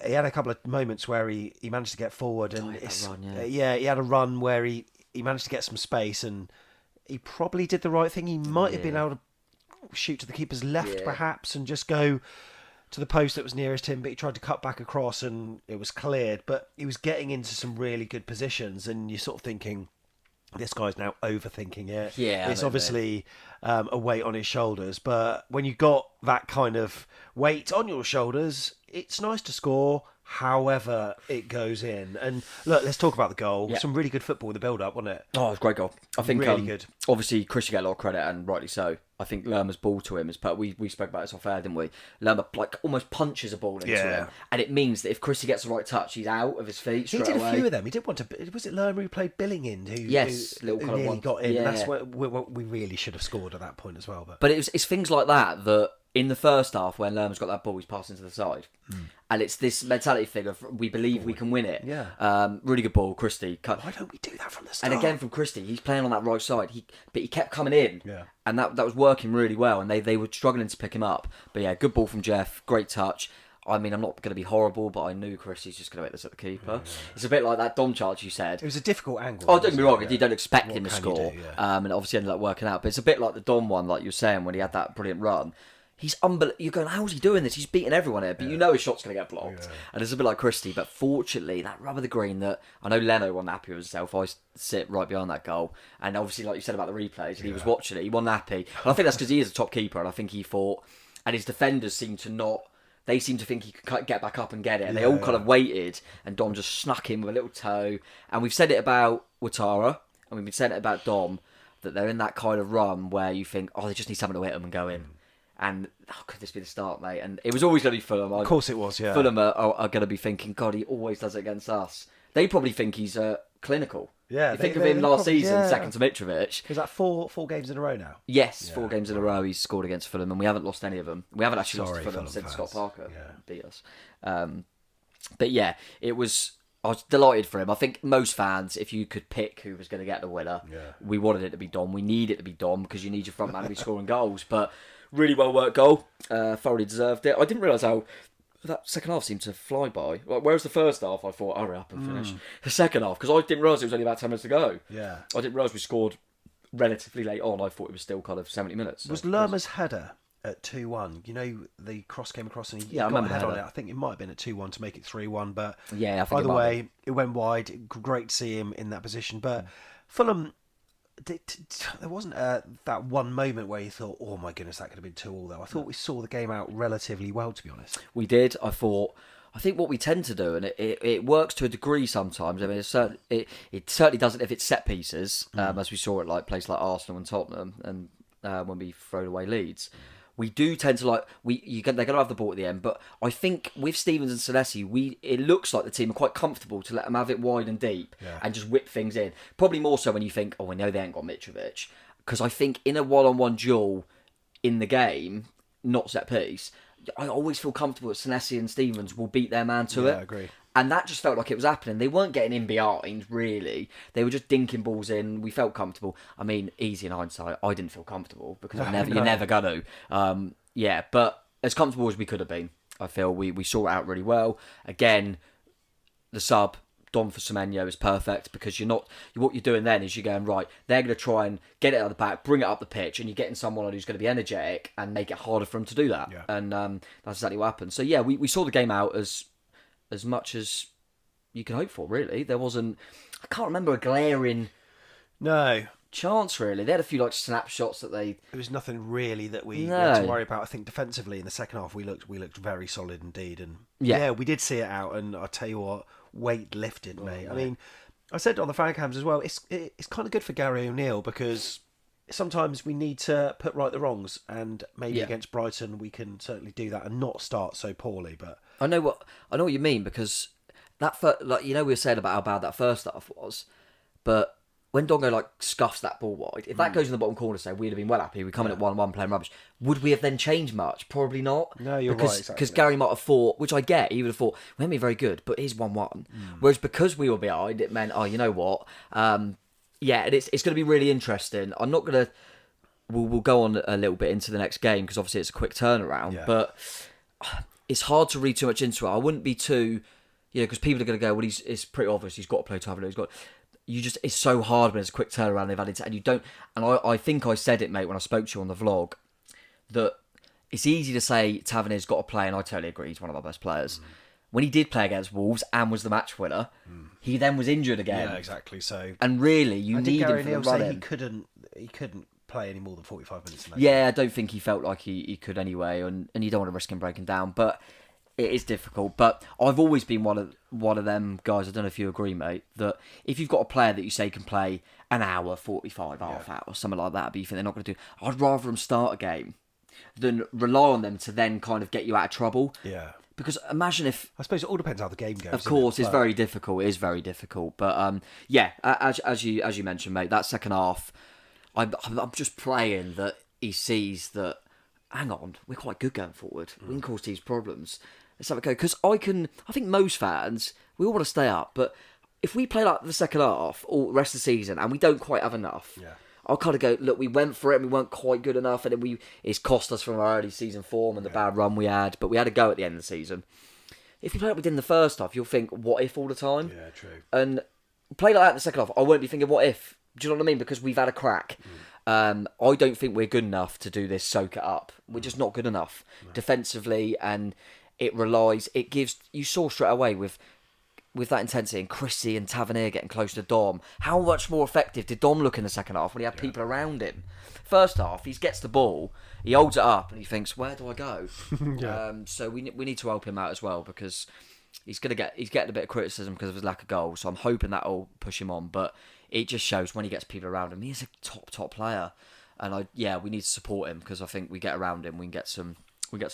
S1: he had a couple of moments where he managed to get forward, and he had a run where he managed to get some space, and he probably did the right thing. He might have been able to shoot to the keeper's left perhaps and just go to the post that was nearest him, but he tried to cut back across and it was cleared. But he was getting into some really good positions, and you're sort of thinking, this guy's now overthinking it.
S2: Yeah,
S1: it's obviously a weight on his shoulders, but when you got that kind of weight on your shoulders, it's nice to score however it goes in. And look, let's talk about the goal.
S2: Yeah.
S1: Some really good football in the build-up, wasn't it?
S2: Oh, it was a great goal. I think
S1: really good.
S2: Obviously, Chris should get a lot of credit, and rightly so. I think Lerma's ball to him is, but we spoke about this off air, didn't we? Lerma almost punches a ball into him, and it means that if Chrissy gets the right touch, he's out of his feet straight away.
S1: He did a few of them. He did want to. Was it Lerma who played Billingham? Who nearly got in.
S2: Yeah.
S1: That's where we really should have scored at that point as well.
S2: But it's things like that in the first half, when Lerma's got that ball, he's passing to the side. And it's this mentality thing of, we believe we can win it.
S1: Yeah.
S2: Really good ball, Christie.
S1: Why don't we do that from the start?
S2: And again, from Christie, he's playing on that right side. But he kept coming in.
S1: Yeah.
S2: And that was working really well. And they were struggling to pick him up. But yeah, good ball from Jeff. Great touch. I mean, I'm not going to be horrible, but I knew Christie's just going to hit this at the keeper. Yeah. It's a bit like that Dom charge you said.
S1: It was a difficult angle.
S2: Oh, don't get me wrong. You don't expect
S1: what
S2: him to score.
S1: Yeah.
S2: And it obviously ended up working out. But it's a bit like the Dom one, like you were saying, when he had that brilliant run. He's You're going, how's he doing this? He's beating everyone here, but you know his shot's going to get blocked. Yeah. And it's a bit like Christie, but fortunately, that rub of the green that I know Leno wasn't happy with himself. I sit right behind that goal, and obviously, like you said about the replays, and he was watching it. He wasn't happy, and I think that's because he is a top keeper, and I think he thought, and his defenders seem to not. They seem to think he could get back up and get it, and they all kind of waited, and Dom just snuck in with a little toe. And we've said it about Ouattara, and we've been saying it about Dom, that they're in that kind of run where you think, they just need someone to hit them and go in. And could this be the start, mate? And it was always going to be Fulham.
S1: Of course it was, yeah.
S2: Fulham are going to be thinking, God, he always does it against us. They probably think he's clinical.
S1: Yeah.
S2: You think of him last season, second to Mitrovic.
S1: Is that four games in a row now?
S2: Yes, 4 games in a row he's scored against Fulham, and we haven't lost any of them. We haven't actually lost to Fulham since
S1: fans.
S2: Scott Parker beat us. But yeah, I was delighted for him. I think most fans, if you could pick who was going to get the winner, we wanted it to be Dom. We need it to be Dom because you need your front man to be scoring goals. But really well worked goal. Thoroughly deserved it. I didn't realise how that second half seemed to fly by. Whereas the first half, I thought, hurry up and finish. The second half, because I didn't realise it was only about 10 minutes to go.
S1: Yeah.
S2: I didn't realise we scored relatively late on. I thought it was still kind of 70 minutes.
S1: Was Lerma's header at 2-1? You know, the cross came across and he got a head on it. I think it might have been at 2-1 to make it 3-1. But
S2: yeah, I think
S1: either way, it went wide. Great to see him in that position. But Fulham... There wasn't that one moment where you thought, oh my goodness, that could have been 2-2 though. I thought we saw the game out relatively well, to be honest.
S2: We did. I think what we tend to do, and it works to a degree sometimes. I mean, it certainly doesn't if it's set pieces, as we saw at like places like Arsenal and Tottenham, and when we throw away leads. We do tend to they're going to have the ball at the end, but I think with Stevens and Senesi, it looks like the team are quite comfortable to let them have it wide and deep and just whip things in. Probably more so when you think, we know they ain't got Mitrovic, because I think in a one-on-one duel in the game, not set piece, I always feel comfortable that Senesi and Stevens will beat their man to it.
S1: I agree.
S2: And that just felt like it was happening. They weren't getting in behind, really. They were just dinking balls in. We felt comfortable. I mean, easy in hindsight, I didn't feel comfortable because you're never going to. But as comfortable as we could have been, I feel we saw it out really well. Again, the sub, Dom for Semenyo is perfect because what you're doing then is you're going, right, they're going to try and get it out of the back, bring it up the pitch, and you're getting someone who's going to be energetic and make it harder for them to do that. Yeah. And that's exactly what happened. So, yeah, we saw the game out as much as you can hope for, really. There wasn't... I can't remember a glaring...
S1: No.
S2: Chance, really. They had a few snapshots that they...
S1: There was nothing really that we had to worry about. I think defensively in the second half we looked very solid indeed. And we did see it out, and I'll tell you what, weight lifted, mate. I mean, I said on the fan cams as well, it's kind of good for Gary O'Neill because sometimes we need to put right the wrongs, and maybe against Brighton we can certainly do that and not start so poorly. But
S2: I know what you mean, because that we were saying about how bad that first half was, but when Dongo like scuffs that ball wide, if that goes in the bottom corner, say we'd have been well happy. We come in at 1-1 playing rubbish. Would we have then changed much? Probably not.
S1: No, you're right. Exactly.
S2: Because Gary might have thought, which I get, he would have thought we haven't been very good, but it's 1-1. Whereas because we were behind, it meant, oh, you know what? Yeah, and it's going to be really interesting. I'm not going to. We'll go on a little bit into the next game because obviously it's a quick turnaround, but it's hard to read too much into it. I wouldn't be too, because people are going to go, well, it's pretty obvious he's got to play Tavernier. It's so hard when it's a quick turnaround they've added to, and you don't. And I think I said it, mate, when I spoke to you on the vlog, that it's easy to say Tavernier's got to play, and I totally agree. He's one of our best players. When he did play against Wolves and was the match winner, he then was injured again.
S1: Yeah, exactly. So,
S2: and really, you need him for the run-in.
S1: He couldn't play any more than 45 minutes.
S2: Yeah, I don't think he felt like he could anyway, and you don't want to risk him breaking down. But it is difficult. But I've always been one of them guys. I don't know if you agree, mate. That if you've got a player that you say can play an hour, 45, half hour, something like that, but you think they're not going to do, I'd rather them start a game than rely on them to then kind of get you out of trouble.
S1: Yeah.
S2: Because imagine if...
S1: I suppose it all depends how the game goes.
S2: Of course, it's very difficult. It is very difficult. But as you mentioned, mate, that second half, I'm just praying that he sees that, hang on, we're quite good going forward. We can cause these problems. Let's have a go. Because I think most fans, we all want to stay up, but if we play like the second half or the rest of the season and we don't quite have enough, I'll kind of go, look, we went for it and we weren't quite good enough, and then it's cost us from our early season form and the bad run we had, but we had a go at the end of the season. If you play like we did in the first half, you'll think, what if all the time?
S1: Yeah, true.
S2: And play like that in the second half, I won't be thinking, what if? Do you know what I mean? Because we've had a crack. I don't think we're good enough to do this, soak it up. We're just not good enough defensively, and it gives, you saw straight away with that intensity and Christie and Tavernier getting close to Dom, how much more effective did Dom look in the second half when he had people around him? First half, he gets the ball, he holds it up and he thinks, where do I go? So we need to help him out as well, because he's getting a bit of criticism because of his lack of goals, so I'm hoping that'll push him on, but it just shows when he gets people around him, he's a top player, and we need to support him, because I think we get around him, we can get some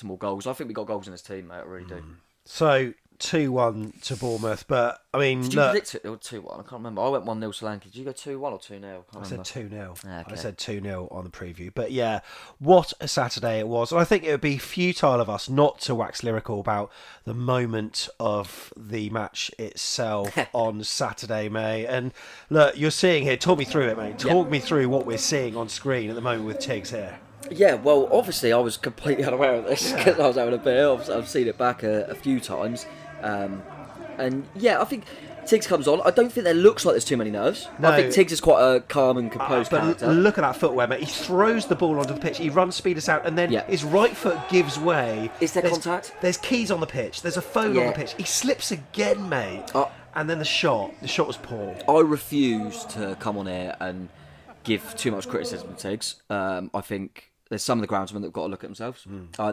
S2: more goals. I think we got goals in this team, mate, I really do.
S1: So 2-1 to Bournemouth, but I mean,
S2: did you predict it 2-1? I can't remember. I went 1-0 to Solanke. Did you go 2-1 or 2-0?
S1: I said 2-0.
S2: Okay.
S1: I said 2-0 on the preview. But yeah, what a Saturday it was. And I think it would be futile of us not to wax lyrical about the moment of the match itself on Saturday, mate. And look, you're seeing here, talk me through it, mate. Talk me through what we're seeing on screen at the moment with Tigz here.
S2: Yeah, well, obviously I was completely unaware of this because I was having a beer. I've seen it back a few times. And yeah, I think Tigz comes on. I don't think there looks like there's too many nerves.
S1: No.
S2: I think Tigz is quite a calm and composed character.
S1: Look at that footwear, mate. He throws the ball onto the pitch. He runs speed us out, and then his right foot gives way.
S2: Is there contact?
S1: There's keys on the pitch. There's a phone on the pitch. He slips again, mate. And then the shot was poor.
S2: I refuse to come on here and give too much criticism to Tigz. I think there's some of the groundsmen that have got to look at themselves.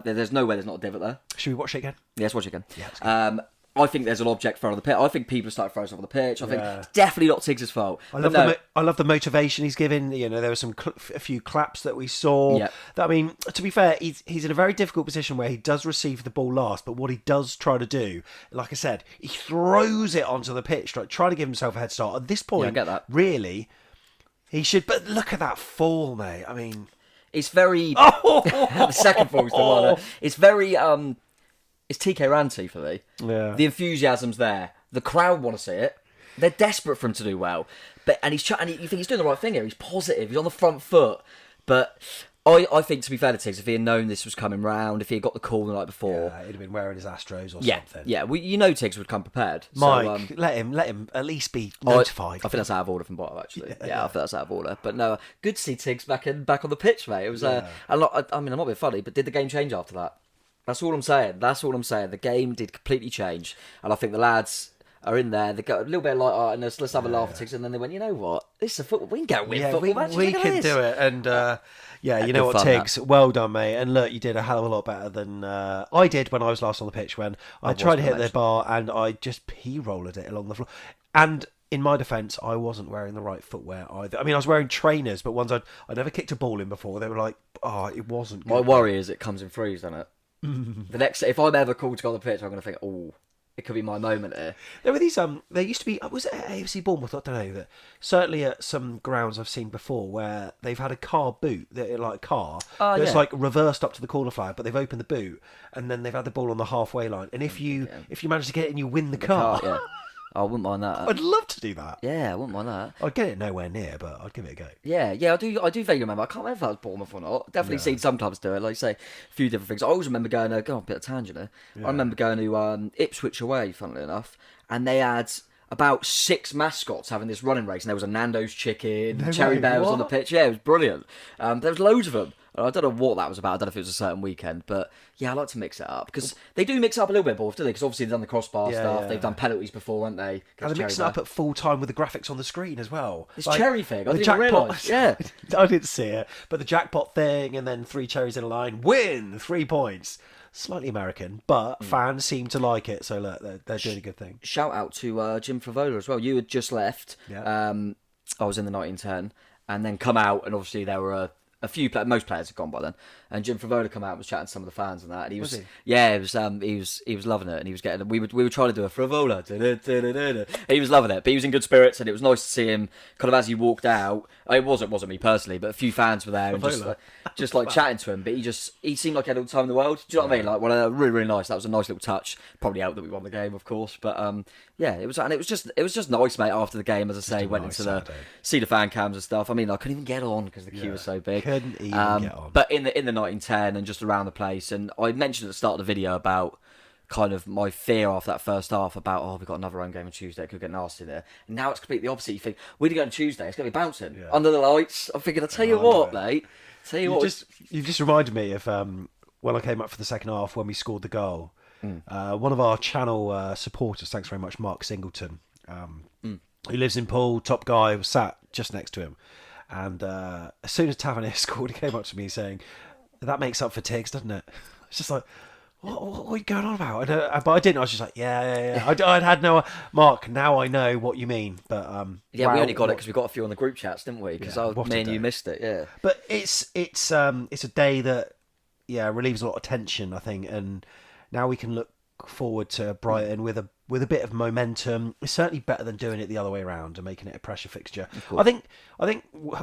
S2: There's no way there's not a divot there.
S1: Should we watch it again?
S2: Yeah, let's watch it again.
S1: Yeah,
S2: I think there's an object thrown on the pitch. I think people start throwing stuff on the pitch. I think it's definitely not Tiggs' fault.
S1: I love the motivation he's given. You know, there were a few claps that we saw.
S2: Yeah.
S1: I mean, to be fair, he's in a very difficult position where he does receive the ball last, but what he does try to do, like I said, he throws it onto the pitch, like trying to give himself a head start. At this point,
S2: I get that.
S1: Really, he should. But look at that fall, mate. I mean,
S2: it's very. The second fall is the one. It's very. It's TK Ranty for me.
S1: Yeah.
S2: The enthusiasm's there. The crowd want to see it. They're desperate for him to do well. And you think he's doing the right thing here. He's positive. He's on the front foot. But I think, to be fair to Tigz, if he had known this was coming round, if he had got the call the night before,
S1: he'd have been wearing his Astros or something.
S2: Yeah. Tigz would come prepared.
S1: Mike, so, let him at least be notified.
S2: I think that's out of order from Bottom, actually. I think that's out of order. But no, good to see Tigz back on the pitch, mate. It was I mean, I'm not being funny, but did the game change after that? That's all I'm saying. The game did completely change. And I think the lads are in there. They got a little bit of light-heartedness. Let's have a laugh at Tigz. And then they went, you know what? This is a football. We can go win football matches.
S1: We can do it. And you know what, Tigz? Well done, mate. And look, you did a hell of a lot better than I did when I was last on the pitch, when I tried to hit the bar and I just p-rollered it along the floor. And in my defence, I wasn't wearing the right footwear either. I mean, I was wearing trainers, but ones I'd never kicked a ball in before. They were like, it wasn't good.
S2: My worry is it comes in threes, doesn't it? The next, if I'm ever called to go on the pitch, I'm going to think, it could be my moment here.
S1: There were these there used to be, was it at AFC Bournemouth? I don't know, that certainly at some grounds I've seen before where they've had a car boot, like a car that's like reversed up to the corner flag, but they've opened the boot and then they've had the ball on the halfway line, and if you manage to get it and you win the car.
S2: Yeah. I wouldn't mind that.
S1: I'd love to do that.
S2: Yeah, I wouldn't mind that.
S1: I'd get it nowhere near, but I'd give it a go.
S2: Yeah, I do vaguely remember. I can't remember if that was Bournemouth or not. Definitely seen some clubs do it. Like you say, a few different things. I always remember going to, go on a bit of tangent here. I remember going to Ipswich away, funnily enough, and they had about 6 mascots having this running race, and there was a Nando's chicken, Cherry Bells on the pitch. Yeah, it was brilliant. There was loads of them. I don't know what that was about. I don't know if it was a certain weekend, but yeah, I like to mix it up because they do mix it up a little bit, Bournemouth, do they? Because obviously they've done the crossbar stuff, they've done penalties before, haven't they?
S1: And they mix it up at full time with the graphics on the screen as well.
S2: This cherry thing, I didn't
S1: jackpot,
S2: realise. Yeah,
S1: I didn't see it, but the jackpot thing, and then 3 cherries in a line, win 3 points. Slightly American, but fans seem to like it, so look, they're doing a good thing.
S2: Shout out to Jim Favola as well. You had just left.
S1: Yeah.
S2: I was in the 1910, and then come out, and obviously there were a few most players had gone by then, and Jim Favola come out and was chatting to some of the fans and that, and he was he was loving it, and he was getting, we were trying to do a Favola, he was loving it, but he was in good spirits, and it was nice to see him kind of as he walked out. It wasn't me personally, but a few fans were there and just like chatting to him, but he seemed like he had all the time in the world. Do you know what I mean? Like, well, really, really nice. That was a nice little touch. Probably helped that we won the game, of course, but yeah, it was just nice, mate. After the game, as I say, went into see the fan cams and stuff. I mean, I couldn't even get on because the queue was so big.
S1: Couldn't even get on.
S2: But in the 1910 and just around the place, and I mentioned at the start of the video about kind of my fear after that first half about, we've got another home game on Tuesday, it could get nasty there. And now it's completely opposite. You think, we're going to go on Tuesday, it's going to be bouncing under the lights. I'm thinking, I'll tell you what, mate.
S1: You just reminded me of when I came up for the second half when we scored the goal. One of our channel supporters, thanks very much, Mark Singleton, who lives in Poole, top guy, was sat just next to him. And as soon as Tavernier scored, he came up to me saying, that makes up for Tigz, doesn't it? It's just like, what are you going on about? But I didn't. I was just like, yeah. I'd had no... Mark, now I know what you mean. But
S2: we only got it because we got a few on the group chats, didn't we? Because me and you missed it, yeah.
S1: But it's a day that, relieves a lot of tension, I think. And now we can look forward to Brighton with a bit of momentum. It's certainly better than doing it the other way around and making it a pressure fixture. I think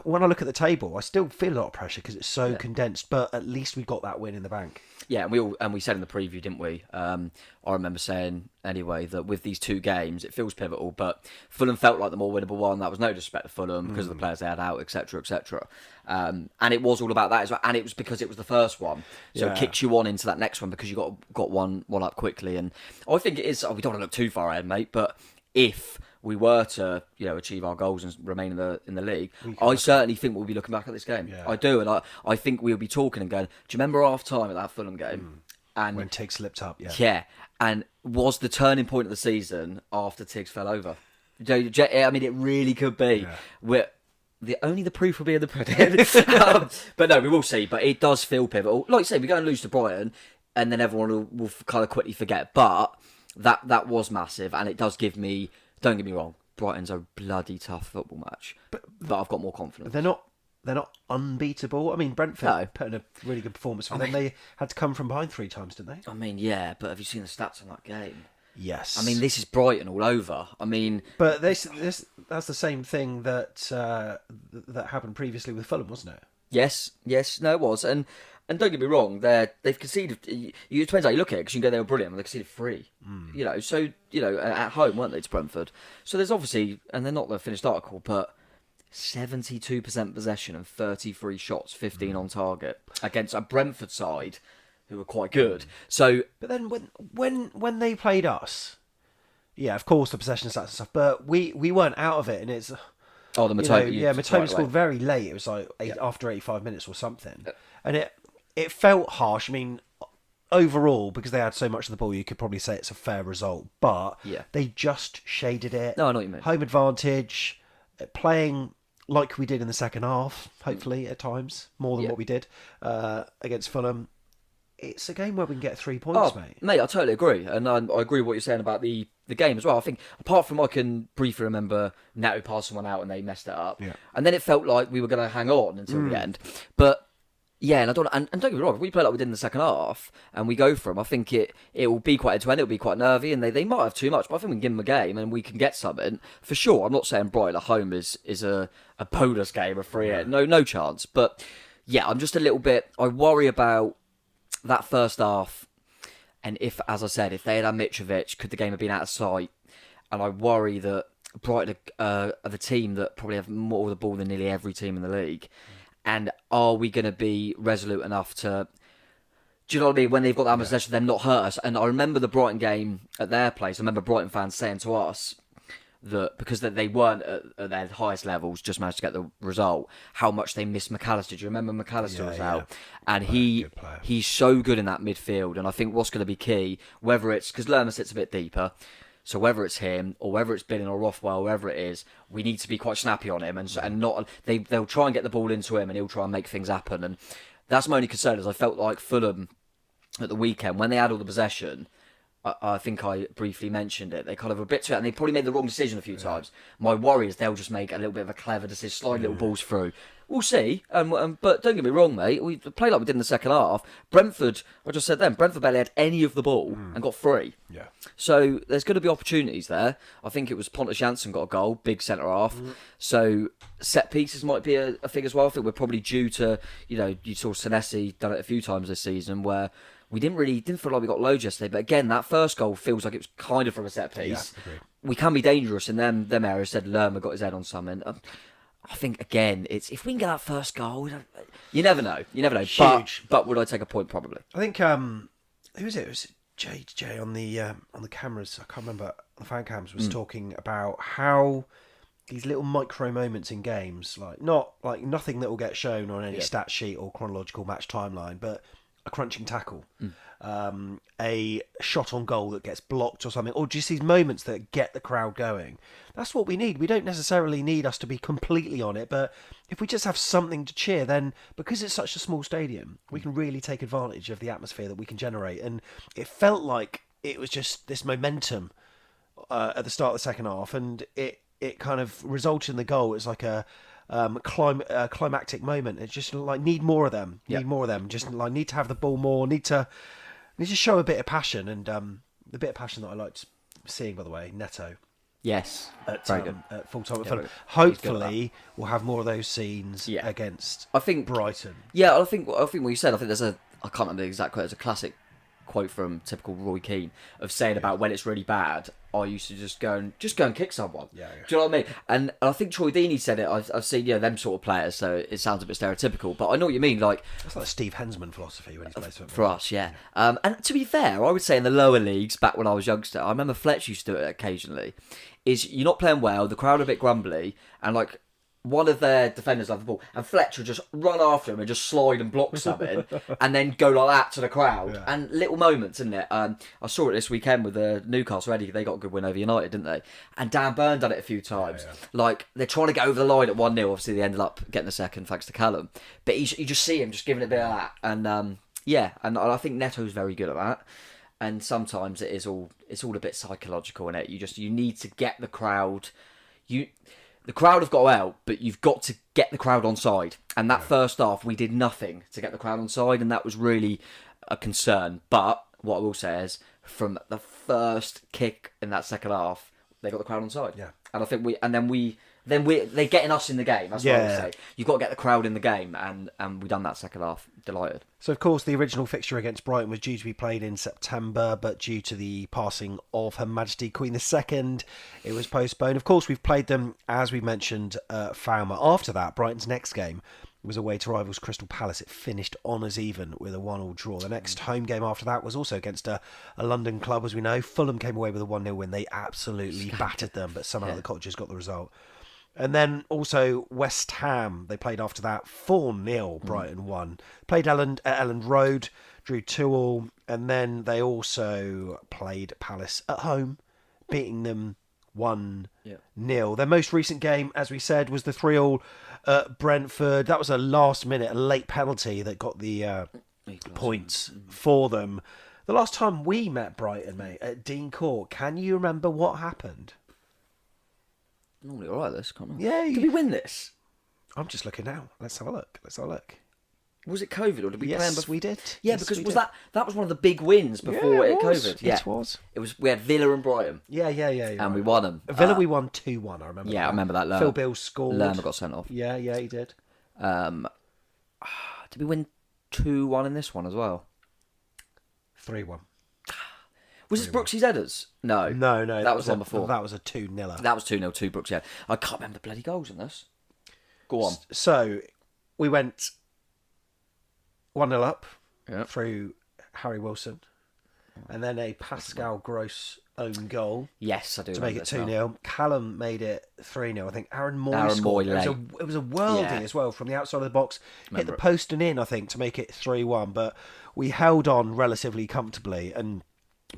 S1: when I look at the table, I still feel a lot of pressure because it's so condensed. But at least we got that win in the bank. Yeah,
S2: and we said in the preview, didn't we? I remember saying anyway that with these 2 games, it feels pivotal. But Fulham felt like the more winnable one. That was no disrespect to Fulham because of the players they had out, etc., etc. And it was all about that as well. And it was because it was the first one, so it kicks you on into that next one because you got one up quickly. And I think it is. We don't want to look too far ahead, mate. But if we were to, achieve our goals and remain in the league, I certainly think we'll be looking back at this game. Yeah. I do, and I think we'll be talking and going, do you remember half time at that Fulham game? And
S1: when Tigz slipped up,
S2: yeah, and was the turning point of the season after Tigz fell over? I mean, it really could be. Yeah. Only the proof will be in the pudding. But no, we will see. But it does feel pivotal. Like you say, we go and lose to Brighton, and then everyone will kind of quickly forget. But that was massive, and it does give me. Don't get me wrong, Brighton's a bloody tough football match, but I've got more confidence.
S1: They're not unbeatable. I mean, Brentford put in a really good performance for them. They had to come from behind 3 times, didn't they?
S2: I mean, yeah, but have you seen the stats on that game?
S1: Yes.
S2: I mean, this is Brighton all over. I mean,
S1: but that's the same thing that happened previously with Fulham, wasn't it?
S2: Yes, no, it was, and don't get me wrong, they've conceded. It depends how you look at it, because you can go, they were brilliant, and they conceded 3. So at home, weren't they, to Brentford? So there's obviously, and they're not the finished article, but 72% possession and 33 shots, 15 on target against a Brentford side who were quite good. So,
S1: but then when they played us, of course the possession stats and stuff, but we weren't out of it, and it's.
S2: Oh, the Matoma.
S1: Matoma scored very late. It was like after 85 minutes or something, and it felt harsh. I mean, overall, because they had so much of the ball, you could probably say it's a fair result. But they just shaded it.
S2: No, I know what you mean.
S1: Home advantage, playing like we did in the second half, hopefully at times, more than what we did against Fulham. It's a game where we can get 3 points, mate.
S2: Mate, I totally agree. And I agree with what you're saying about the game as well. I think, apart from I can briefly remember Neto passing one out and they messed it up. Yeah. And then it felt like we were going to hang on until the end. But Yeah, and and don't get me wrong, if we play like we did in the second half and we go for them, I think it will be quite end to end, it'll be quite nervy, and they might have too much, but I think we can give them a game and we can get something for sure. I'm not saying Brighton at home is a bonus game, a free hit, no chance. But yeah, I'm just a little bit. I worry about that first half, and if, as I said, if they had Mitrovic, could the game have been out of sight? And I worry that Brighton are the team that probably have more of the ball than nearly every team in the league. And are we going to be resolute enough to... Do you know what I mean? When they've got that possession, them not hurt us. And I remember the Brighton game at their place. I remember Brighton fans saying to us that because they weren't at their highest levels, just managed to get the result, how much they missed McAllister. Do you remember McAllister was out? And he's so good in that midfield. And I think what's going to be key, whether it's... Because Lerma sits a bit deeper. So whether it's him or whether it's Billing or Rothwell, whoever it is, we need to be quite snappy on him and not they'll try and get the ball into him and he'll try and make things happen. And that's my only concern, is I felt like Fulham at the weekend, when they had all the possession, I think I briefly mentioned it, they kind of were a bit too, and they probably made the wrong decision a few times. My worry is they'll just make a little bit of a clever decision, slide little balls through. We'll see, but don't get me wrong, mate. We played like we did in the second half. Brentford, I just said then, Brentford barely had any of the ball and got 3.
S1: Yeah.
S2: So there's going to be opportunities there. I think it was Pontus Jansson got a goal, big centre half. So set pieces might be a thing as well. I think we're probably due to, you saw Senesi done it a few times this season where we didn't feel like we got loads yesterday. But again, that first goal feels like it was kind of from a set piece.
S1: Yeah,
S2: we can be dangerous in them areas. Said Lerma got his head on something. I think again, it's if we can get that first goal, you never know.
S1: Huge.
S2: But would I take a point? Probably.
S1: I think who was it? It was Jay on the cameras. I can't remember. The fan cams was talking about how these little micro moments in games, nothing that will get shown on any stat sheet or chronological match timeline, but a crunching tackle, a shot on goal that gets blocked or something, or just these moments that get the crowd going. That's what we need. We don't necessarily need us to be completely on it, but if we just have something to cheer, then because it's such a small stadium, we can really take advantage of the atmosphere that we can generate. And it felt like it was just this momentum at the start of the second half, and it kind of resulted in the goal. It was like a climactic moment. It's just like need more of them. Need more of them. Just like need to have the ball more. Need to show a bit of passion, and the bit of passion that I liked seeing, by the way, Neto.
S2: Yes,
S1: very good. At full time at Fulham. Hopefully, we'll have more of those scenes against Brighton.
S2: Yeah, I think what you said. I think there's I can't remember the exact quote. It's a classic quote from typical Roy Keane of saying about when it's really bad, I used to just go and kick someone.
S1: Yeah.
S2: Do you know what I mean? And I think Troy Deeney said it. I've seen them sort of players, so it sounds a bit stereotypical, but I know what you mean. Like
S1: that's like Steve Hensman philosophy when he plays football.
S2: For us, yeah. And to be fair, I would say in the lower leagues back when I was youngster, I remember Fletch used to do it occasionally. Is you're not playing well, the crowd are a bit grumbly, and like one of their defenders have the ball, and Fletch will just run after him and just slide and block something, and then go like that to the crowd. Yeah. And little moments, isn't it? I saw it this weekend with the Newcastle. They got a good win over United, didn't they? And Dan Burn done it a few times. Yeah. Like they're trying to get over the line at 1-0. Obviously, they ended up getting the second thanks to Callum. But you just see him just giving it a bit of that, and and I think Neto's very good at that. And sometimes it's all a bit psychological in it. You need to get the crowd. The crowd have got out, but you've got to get the crowd on side. And that first half, we did nothing to get the crowd on side, and that was really a concern. But what I will say is, from the first kick in that second half, they got the crowd on side. Yeah. And I think they're getting us in the game. That's what I would say. You've got to get the crowd in the game, and we've done that second half. Delighted.
S1: So, of course, the original fixture against Brighton was due to be played in September, but due to the passing of Her Majesty Queen II, it was postponed. Of course, we've played them, as we mentioned, Falmer. After that, Brighton's next game was away to rivals Crystal Palace. It finished honours even with a 1-1 draw. The next home game after that was also against a London club, as we know. Fulham came away with a 1-0 win. They absolutely battered them, but somehow the Cottagers got the result. And then also West Ham, they played after that 4-0, Brighton won. Played at Elland Road, drew 2-2, and then they also played Palace at home, beating them 1-0. Their most recent game, as we said, was the 3-3 at Brentford. That was a late penalty that got the points for them. The last time we met Brighton, mate, at Dean Court, can you remember what happened?
S2: Normally all right, this, can't we?
S1: Yeah.
S2: Did we win this?
S1: I'm just looking now. Let's have a look.
S2: Was it COVID or did we play them
S1: Yes, we did.
S2: Yeah,
S1: Yes,
S2: because
S1: we
S2: was
S1: did.
S2: that was one of the big wins before
S1: Yeah,
S2: it
S1: was.
S2: COVID. Yeah,
S1: It was.
S2: It was. We had Villa and Brighton.
S1: Yeah.
S2: And we won them.
S1: Villa, we won 2-1. I remember.
S2: Yeah,
S1: that.
S2: I remember that.
S1: Phil Bill scored.
S2: Lerma got sent off.
S1: Yeah, he did.
S2: Did we win 2-1 in this one as well?
S1: 3-1.
S2: Was this Brooksy's headers? No. That was one before.
S1: That was a 2-0.
S2: That was 2-0 to Brooks, yeah. I can't remember the bloody goals in this. Go on.
S1: So, we went 1-0 up
S2: Yep.
S1: through Harry Wilson. And then a Pascal Gross own goal
S2: Yes, I do.
S1: to make it 2-0. Callum made it 3-0. I think Aaron Moy
S2: Aaron
S1: scored.
S2: Moy
S1: It was a worldie
S2: Yeah.
S1: as well from the outside of the box. Hit
S2: Remember
S1: the
S2: it.
S1: post and in, I think, to make it 3-1. But we held on relatively comfortably.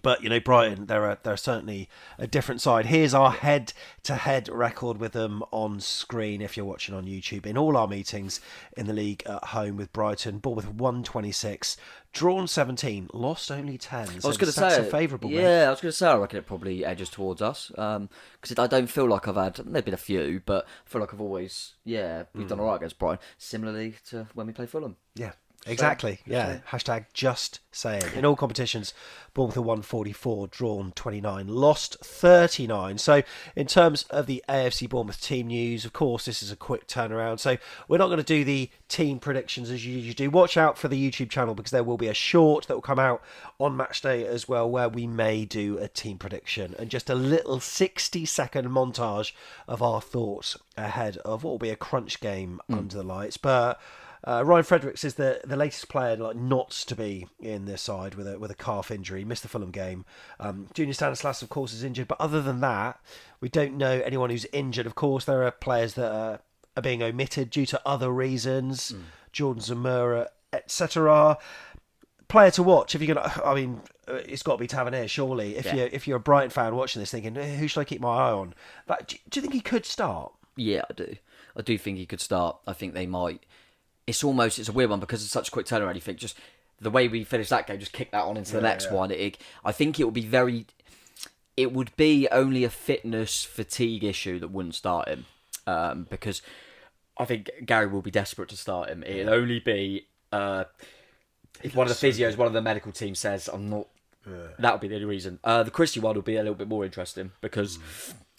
S1: But, Brighton, they're certainly a different side. Here's our head-to-head record with them on screen if you're watching on YouTube. In all our meetings in the league at home with Brighton, Bournemouth 126, drawn 17, lost only 10. So
S2: I was going to
S1: that's
S2: say,
S1: a favourable win.
S2: yeah, I was going to say, I reckon it probably edges towards us. Because I don't feel like there've been a few, but I feel like I've always, we've done all right against Brighton. Similarly to when we play Fulham.
S1: Yeah. Exactly, yeah. Hashtag just saying. In all competitions, Bournemouth 144, drawn 29, lost 39. So, in terms of the AFC Bournemouth team news, of course, this is a quick turnaround. So, we're not going to do the team predictions as you usually do. Watch out for the YouTube channel because there will be a short that will come out on match day as well where we may do a team prediction and just a little 60-second montage of our thoughts ahead of what will be a crunch game under the lights. But Ryan Fredericks is the latest player not to be in this side with a calf injury. He missed the Fulham game. Junior Stanislas, of course, is injured. But other than that, we don't know anyone who's injured. Of course, there are players that are being omitted due to other reasons. Jordan Zamora, etc. Player to watch. If you're gonna, I mean, it's got to be Tavernier, surely. If you're a Brighton fan watching this, thinking, who should I keep my eye on? Do you think he could start?
S2: Yeah, I do. I do think he could start. I think they might. It's a weird one because it's such a quick turnaround. You think just the way we finished that game, just kick that on into the next one. I think it would be it would be only a fitness fatigue issue that wouldn't start him, because I think Gary will be desperate to start him. It'll only be if one of the physios, one of the medical team says I'm not. That would be the only reason. The Christie one will be a little bit more interesting because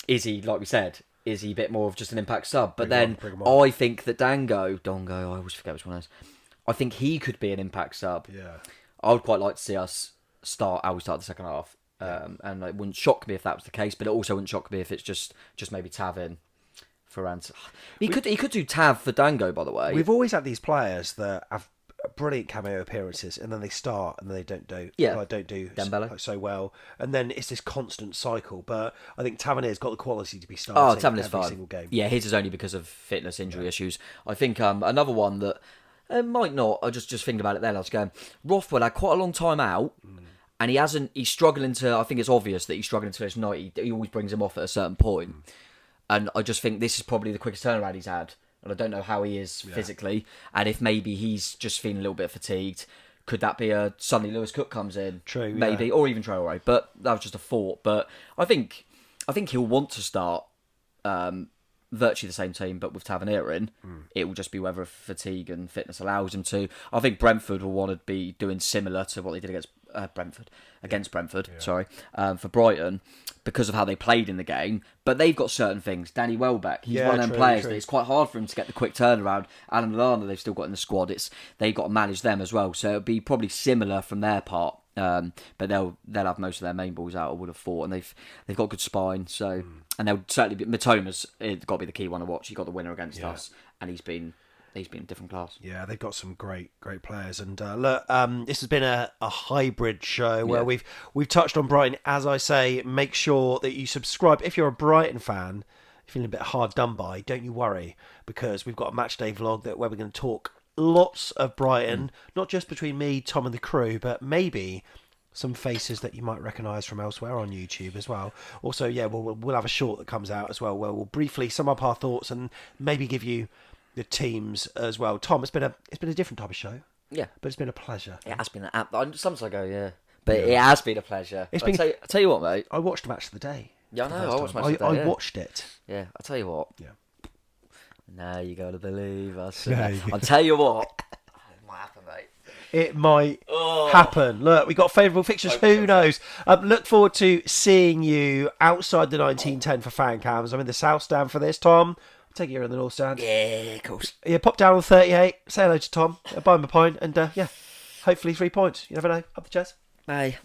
S2: is he, like we said, is he a bit more of just an impact sub? But then I think that Dongo, I always forget which one it is. I think he could be an impact sub.
S1: Yeah.
S2: I would quite like to see us start how we start the second half. And it wouldn't shock me if that was the case, but it also wouldn't shock me if it's just maybe Tav in for Ant. He could do Tav for Dango, by the way.
S1: We've always had these players that have brilliant cameo appearances, and then they start and then they don't do
S2: Dembele.
S1: so well, and then it's this constant cycle. But I think Tavernier's got the quality to be starting
S2: Tavernier's
S1: every
S2: fine.
S1: single game.
S2: Yeah, his is only because of fitness injury issues. I think another one that might not. I just thinking about it then. I was going, Rothwell had quite a long time out. And he's struggling to, I think it's obvious that he's struggling to finish 90. He always brings him off at a certain point. And I just think this is probably the quickest turnaround he's had. And I don't know how he is physically. And if maybe he's just feeling a little bit fatigued, could that be suddenly Lewis Cook comes in?
S1: True,
S2: maybe, or even Traore. But that was just a thought. But I think he'll want to start virtually the same team, but with Tavernier in. It will just be whether fatigue and fitness allows him to. I think Brentford will want to be doing similar to what they did against Brentford, for Brighton, because of how they played in the game. But they've got certain things. Danny Welbeck, he's one of them players that it's quite hard for him to get the quick turnaround. Alan Lallana, they've still got in the squad. They've got to manage them as well. So it'll be probably similar from their part. But they'll have most of their main balls out, I would have thought, and they've got good spine. So and they'll certainly be Matoma's got to be the key one to watch. He got the winner against us, and he's been a different class.
S1: Yeah, they've got some great players. And look, this has been a hybrid show where we've touched on Brighton. As I say, make sure that you subscribe. If you're a Brighton fan, feeling a bit hard done by, don't you worry, because we've got a match day vlog where we're going to talk lots of Brighton, not just between me, Tom and the crew, but maybe some faces that you might recognise from elsewhere on YouTube as well. Also, we'll have a short that comes out as well where we'll briefly sum up our thoughts and maybe give you the teams as well. Tom, it's been a different type of show. Yeah, but it's been a pleasure.
S2: It has been. Sometimes I go, but it has been a pleasure. I tell you what, mate.
S1: I watched Match of the Day.
S2: Yeah, I know. I watched Match of the Day.
S1: I watched it.
S2: Yeah, I tell you what.
S1: Yeah.
S2: Now you gotta believe us. I'll tell you what. My
S1: it might happen. Look, we got favourable fixtures. Who knows? Look forward to seeing you outside the 1910 for fan cams. I'm in the South Stand for this, Tom. I'll take you in the North Stand.
S2: Yeah, of course.
S1: Yeah, pop down on 38. Say hello to Tom. Buy him a pint, and hopefully 3 points. You never know. Up the chest.
S2: Bye.